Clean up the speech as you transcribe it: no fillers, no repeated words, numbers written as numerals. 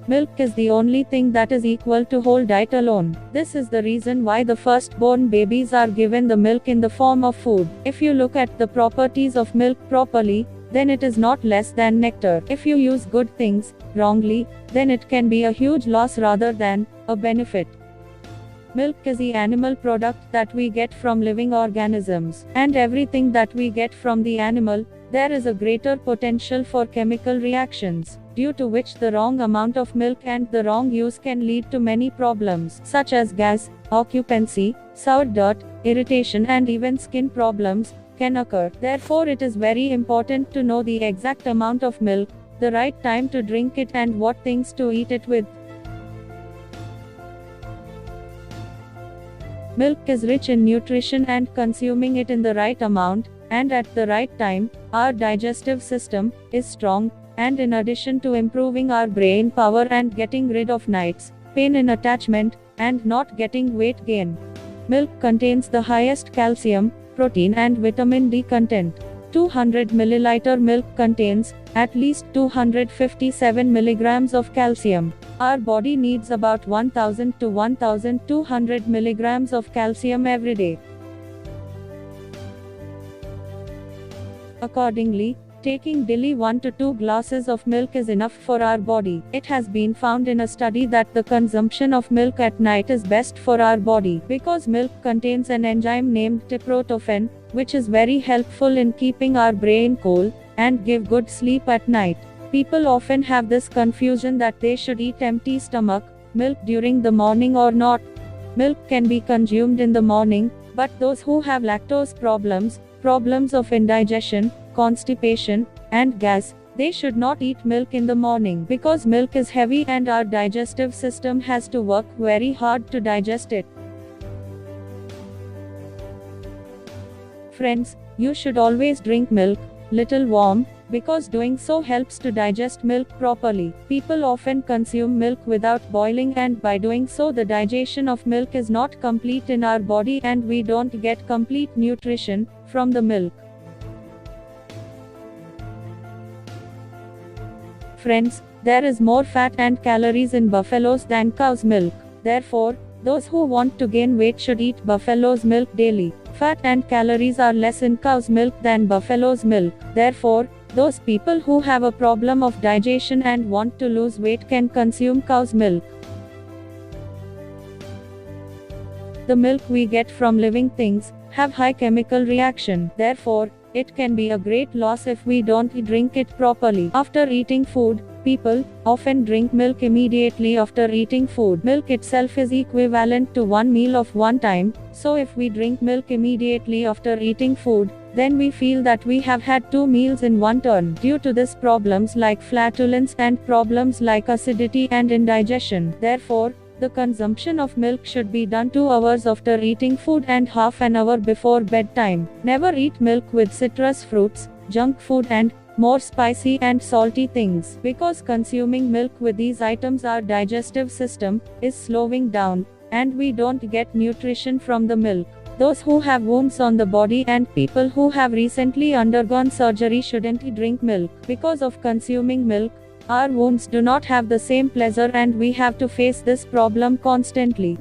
Milk is the only thing that is equal to whole diet alone. This is the reason why the firstborn babies are given the milk in the form of food. If you look at the properties of milk properly, then it is not less than nectar. If you use good things wrongly, then it can be a huge loss rather than a benefit. Milk is the animal product that we get from living organisms, and everything that we get from the animal, there is a greater potential for chemical reactions, due to which the wrong amount of milk and the wrong use can lead to many problems, such as gas, occupancy, sour dirt, irritation and even skin problems can occur. Therefore, it is very important to know the exact amount of milk, the right time to drink it and what things to eat it with. Milk is rich in nutrition, and consuming it in the right amount and at the right time, our digestive system is strong, and in addition to improving our brain power and getting rid of nights, pain in attachment, and not getting weight gain. Milk contains the highest calcium, protein and vitamin D content. 200 ml milk contains at least 257 milligrams of calcium. Our body needs about 1000 to 1200 milligrams of calcium every day. Accordingly, taking daily 1 to 2 glasses of milk is enough for our body. It has been found in a study that the consumption of milk at night is best for our body, because milk contains an enzyme named tryptophan, which is very helpful in keeping our brain cool and give good sleep at night. People often have this confusion that they should eat empty stomach milk during the morning or not. Milk can be consumed in the morning, but those who have lactose problems of indigestion, constipation, and gas, they should not eat milk in the morning, because milk is heavy and our digestive system has to work very hard to digest it. Friends, you should always drink milk little warm, because doing so helps to digest milk properly. People often consume milk without boiling, and by doing so the digestion of milk is not complete in our body and we don't get complete nutrition from the milk. Friends, there is more fat and calories in buffaloes than cow's milk. Therefore, those who want to gain weight should eat buffalo's milk daily. Fat and calories are less in cow's milk than buffalo's milk. Therefore, those people who have a problem of digestion and want to lose weight can consume cow's milk. The milk we get from living things have high chemical reaction. Therefore, it can be a great loss if we don't drink it properly. After eating food, people often drink milk immediately after eating food. Milk itself is equivalent to one meal of one time, so if we drink milk immediately after eating food, then we feel that we have had 2 meals in one turn. Due to this, problems like flatulence and problems like acidity and indigestion. Therefore, the consumption of milk should be done 2 hours after eating food and half an hour before bedtime. Never eat milk with citrus fruits, junk food and more spicy and salty things, because consuming milk with these items our digestive system is slowing down, and we don't get nutrition from the milk. Those who have wounds on the body and people who have recently undergone surgery shouldn't drink milk. Because of consuming milk, our wounds do not have the same pleasure and we have to face this problem constantly.